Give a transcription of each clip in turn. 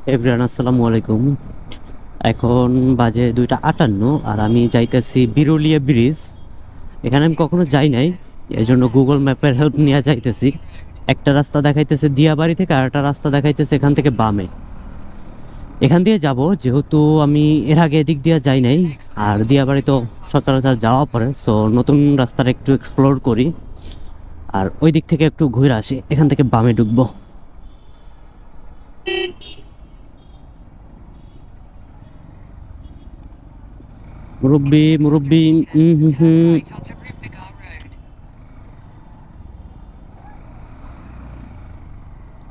Everyone আসসালামু আলাইকুম। এখন বাজে 2টা 58 আর আমি যাইতেছি বিরুলিয়া ব্রিজ। এখানে আমি কখনো যাই নাই, এই জন্য গুগল ম্যাপের হেল্প নিয়ে যাইতেছি। একটা রাস্তা দেখাইতেছে দিয়াবাড়ি থেকে, আর একটা রাস্তা দেখাইতেছে এখান থেকে বামে। এখান দিয়ে যাব, যেহেতু আমি এর আগে এদিক দিয়ে যাই নাই, আর দিয়াবাড়ি তো সচরাচর যাওয়া পড়ে, সো নতুন রাস্তাটা একটু এক্সপ্লোর করি আর ওই দিক থেকে একটু ঘুরে আসি। এখান থেকে বামে ঢুকবো। মুরব্বি মুরব্বি। হুম হুম।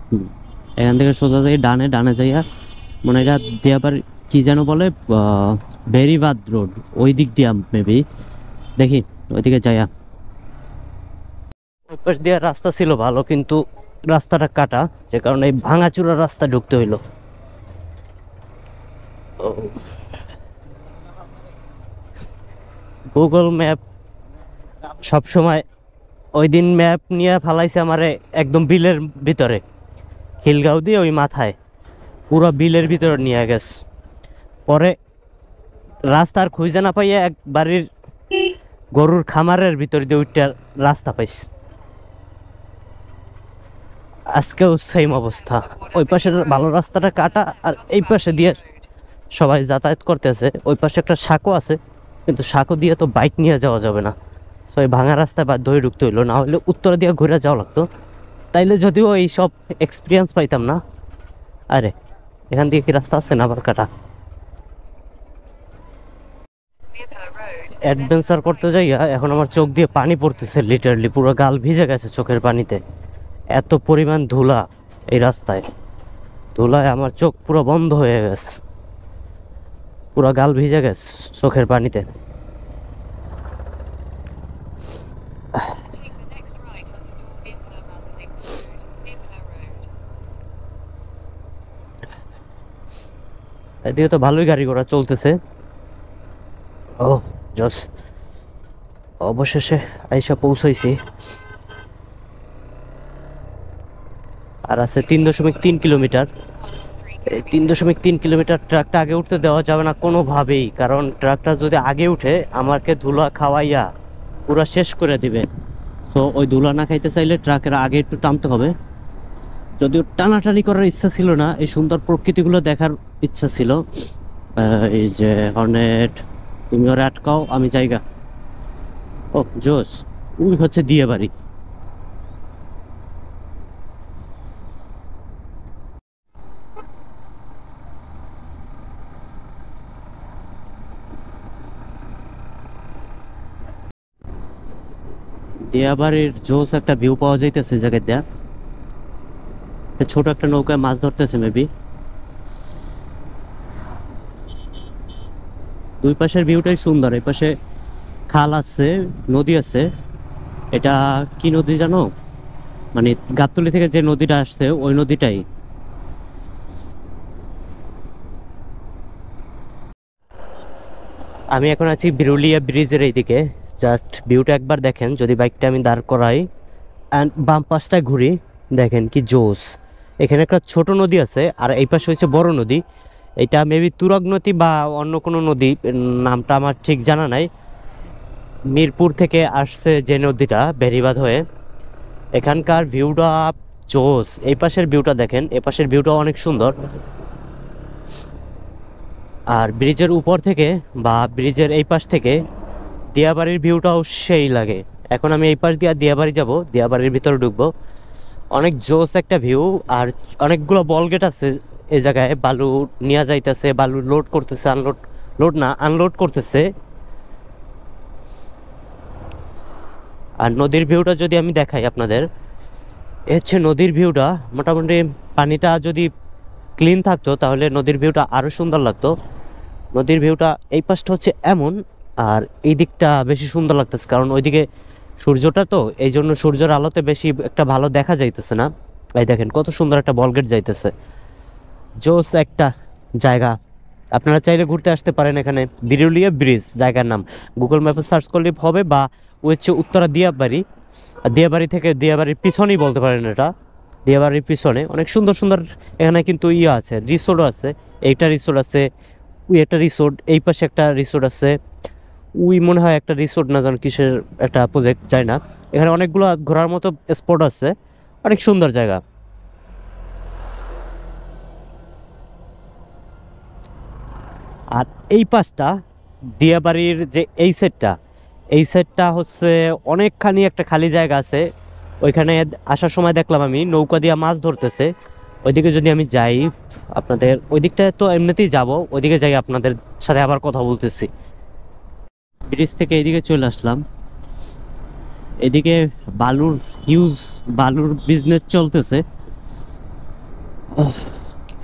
হুম। এখান থেকে সোজা যাই, ডানে ডানে যাইয়া মনে হয় এটা দিয়ে আবার কি যেন বলে, বেরিবাদ রোড, ওই দিক দিয়া মেবি। দেখি ওইদিকে যাইয়া। ওই পাশ দিয়ে রাস্তা ছিল ভালো, কিন্তু রাস্তাটা কাটা, যে কারণে এই ভাঙাচুরা রাস্তা ঢুকতে হইলো। গুগল ম্যাপ সবসময় ওই দিন ম্যাপ নিয়ে ফালাইছে আমারে একদম বিলের ভিতরে, খিলগাঁও দিয়ে ওই মাথায় পুরো বিলের ভিতরে নিয়ে গেছে। পরে রাস্তার খুঁজে না পাইয়া এক বাড়ির গরুর খামারের ভিতর দিয়ে ওইটার রাস্তা পাইছে। আজকেও সেম অবস্থা, ওই পাশের ভালো রাস্তাটা কাটা আর এই পাশে দিয়ে সবাই যাতায়াত করতেছে। ওই পাশে একটা সাঁকো আছে, কিন্তু সাঁকো দিয়ে তো বাইক নিয়ে যাওয়া যাবে না, সো এই ভাঙা রাস্তায় বাধ্য হয়ে ঢুকতে হইলো, না হলে উত্তর দিয়ে ঘুরে যাওয়া লাগতো। তাইলে যদিও এই সব এক্সপিরিয়েন্স পাইতাম না। আরে এখান দিয়ে কি রাস্তা আছে না আবার কাটা? অ্যাডভেঞ্চার করতে যাইয়া এখন আমার চোখ দিয়ে পানি পড়তেছে, লিটারলি পুরো গাল ভিজে গেছে চোখের পানিতে। এত পরিমাণ ধুলা এই রাস্তায়, ধুলায় আমার চোখ পুরো বন্ধ হয়ে গেছে, পুরো গাল ভিজে গেছে চোখের পানিতে। এদিকে তো ভালোই গাড়ি ঘোড়া চলতেছে। ও জস, অবশেষে আইসা পৌঁছাইছি। আর আছে 3.3 কিলোমিটার। এই 3.3 কিলোমিটার ট্রাকটা আগে উঠতে দেওয়া যাবে না কোনোভাবেই, কারণ ট্রাকটা যদি আগে উঠে আমাকে ধুলা খাওয়াইয়া পুরো শেষ করে দিবে। সো ওই ধুলা না খাইতে চাইলে ট্রাকের আগে একটু টানতে হবে। যদিও টানাটানি করার ইচ্ছা ছিল না, এই সুন্দর প্রকৃতিগুলো দেখার ইচ্ছা ছিল। এই যে হর্নেট, তুমি ওরা আটকাও, আমি জায়গা। ও জোস, ওই হচ্ছে দিয়ে বাড়ি। দিয়াবাড়ির জোস একটা ভিউ পাওয়া যাইতেছে জায়গায় দেয়া। ছোট একটা নৌকায় মাছ ধরতেছে মেবি। দুই পাশের ভিউটাই সুন্দর। এই পাশে খাল আছে, নদী আছে। এটা কি নদী জানো? মানে গাবতলী থেকে যে নদীটা আসছে ওই নদীটাই। আমি এখন আছি বিরুলিয়া ব্রিজের এইদিকে। জাস্ট ভিউটা একবার দেখেন, যদি বাইকটা আমি দাঁড় করাই অ্যান্ড বাম পাশটায় ঘুরি, দেখেন কি জোস। এখানে একটা ছোট নদী আছে আর এই পাশে হচ্ছে বড় নদী। এটা মেবি তুরাগ নদী বা অন্য কোনো নদী, নামটা আমার ঠিক জানা নাই। মিরপুর থেকে আসছে যে নদীটা বেরিবাদ হয়ে। এখানকার ভিউটা জোস। এই পাশের ভিউটা দেখেন, এ পাশের ভিউটা অনেক সুন্দর। আর ব্রিজের উপর থেকে বা ব্রিজের এই পাশ থেকে দিয়াবাড়ির ভিউটাও সেই লাগে। এখন আমি এই পাশ দিয়ে দিয়াবাড়ি যাব, দিয়াবাড়ির ভিতরে ঢুকবো। অনেক জোস একটা ভিউ। আর অনেকগুলো বল গেট আছে এই জায়গায়, বালু নিয়ে যাইতেছে, বালু লোড করতেছে, আনলোড, লোড না আনলোড করতেছে। আর নদীর ভিউটা যদি আমি দেখাই আপনাদের, এ হচ্ছে নদীর ভিউটা। মোটামুটি পানিটা যদি ক্লিন থাকতো তাহলে নদীর ভিউটা আরও সুন্দর লাগতো। নদীর ভিউটা এই পাশটা হচ্ছে এমন, আর এই দিকটা বেশি সুন্দর লাগতেছে কারণ ওইদিকে সূর্যটা, তো এই জন্য সূর্যের আলোতে বেশি একটা ভালো দেখা যাইতেছে না। এই দেখেন কত সুন্দর একটা বলগেট যাইতেছে। জোস একটা জায়গা, আপনারা চাইলে ঘুরতে আসতে পারেন এখানে। বিরুলিয়া ব্রিজ জায়গার নাম, গুগল ম্যাপে সার্চ করলে হবে, বা ও হচ্ছে উত্তরা দিয়াবাড়ি। আর দিয়াবাড়ি থেকে দিয়াবাড়ির পিছনেই বলতে পারেন এটা। দিয়াবাড়ির পিছনে অনেক সুন্দর সুন্দর এখানে কিন্তু ইয়ে আছে, রিসোর্টও আছে। এইটা রিসোর্ট আছে, ওই একটা রিসোর্ট, এই পাশে একটা রিসোর্ট আছে, ওই মনে হয় একটা রিসোর্ট না জানো কিসের একটা প্রজেক্ট, চাই না। এখানে অনেকগুলো ঘোরার মতো স্পট আছে, অনেক সুন্দর জায়গা। আর এই পাশটা দিয়াবাড়ির যে এই সাইডটা হচ্ছে অনেকখানি একটা খালি জায়গা আছে। ওইখানে আসার সময় দেখলাম আমি নৌকা দিয়ে মাছ ধরতেছে। ওইদিকে যদি আমি যাই, আপনাদের ওই দিকটায় তো এমনিতেই যাব, ওইদিকে যাই আপনাদের সাথে আবার কথা বলতেছি। ব্রিজ থেকে এইদিকে চলে আসলাম। এদিকে বালুর হিউজ বালুর বিজনেস চলতেছে।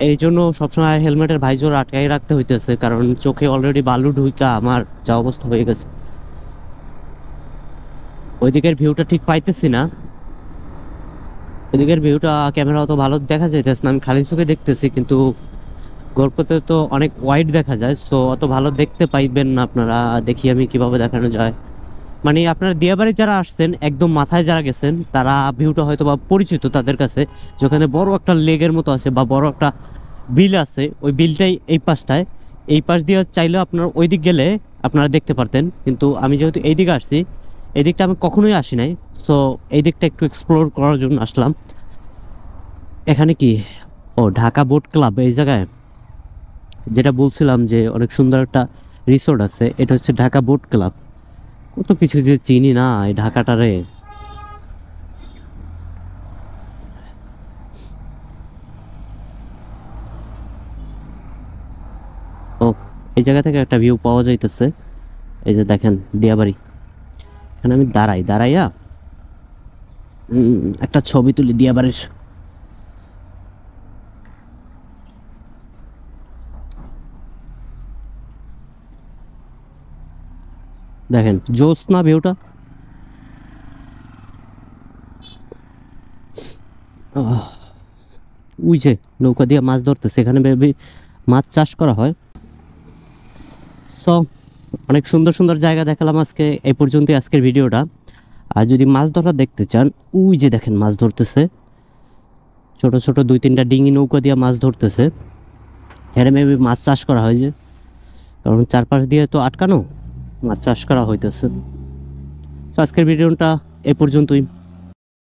এই জন্য সবসময় হেলমেটের ভাইজোর আটকাই রাখতে হইতেছে, কারণ চোখে অলরেডি বালু ঢুইকা আমার যা অবস্থা হয়ে গেছে। ওইদিকের ভিউটা ঠিক পাইতেছি না, ওইদিকের ভিউটা ক্যামেরা অত ভালো দেখা যাইতেছে না, আমি খালি চোখে দেখতেছি, কিন্তু গল্পতে তো অনেক ওয়াইড দেখা যায়, সো অত ভালো দেখতে পাইবেন না আপনারা। দেখি আমি কিভাবে দেখানো যায়। মানে আপনারা দিয়াবাড়ি যারা আসছেন একদম মাথায় যারা গেছেন তারা ভিউটা হয়তো বা পরিচিত তাদের কাছে, যেখানে বড় একটা লেগের মতো আছে বা বড় একটা বিল আছে, ওই বিলটাই এই পাশটায়। এই পাশ দিয়ে চাইলেও আপনারা ওই দিক গেলে আপনারা দেখতে পারতেন, কিন্তু আমি যেহেতু এই দিকে আসছি, এই দিকটা আমি কখনোই আসি নাই, সো এই দিকটা একটু এক্সপ্লোর করার জন্য আসলাম। এখানে কি, ও ঢাকা বোট ক্লাব, এই জায়গায় যেটা বলছিলাম যে অনেক সুন্দর একটা রিসোর্ট আছে, এটা হচ্ছে ঢাকা বোট ক্লাব। কত কিছু যে চিনি না এই ঢাকাটারে। ও, এই জায়গা থেকে একটা ভিউ পাওয়া যাইতেছে। এই যে দেখেন দিয়াবাড়ি, এখানে আমি দাঁড়াইয়া একটা ছবি তুলি দিয়াবাড়ির। দেখেন জ্যোৎস্না ভিউটা। ওই যে নৌকা দিয়ে মাছ ধরতেছে, এখানে বেবি মাছ চাষ করা হয়। সো অনেক সুন্দর সুন্দর জায়গা দেখালাম আজকে, এই পর্যন্তই আজকের ভিডিওটা। আর যদি মাছ ধরা দেখতে চান, ওই যে দেখেন মাছ ধরতেছে, ছোট ছোট 2-3টা ডিঙি নৌকা দিয়ে মাছ ধরতেছে। এখানে মেবি মাছ চাষ করা হয়, যে কারণ চারপাশ দিয়ে তো আটকানো, মাছ চাষ করা হইতেছে। তো আজকের ভিডিওটা এ পর্যন্তই।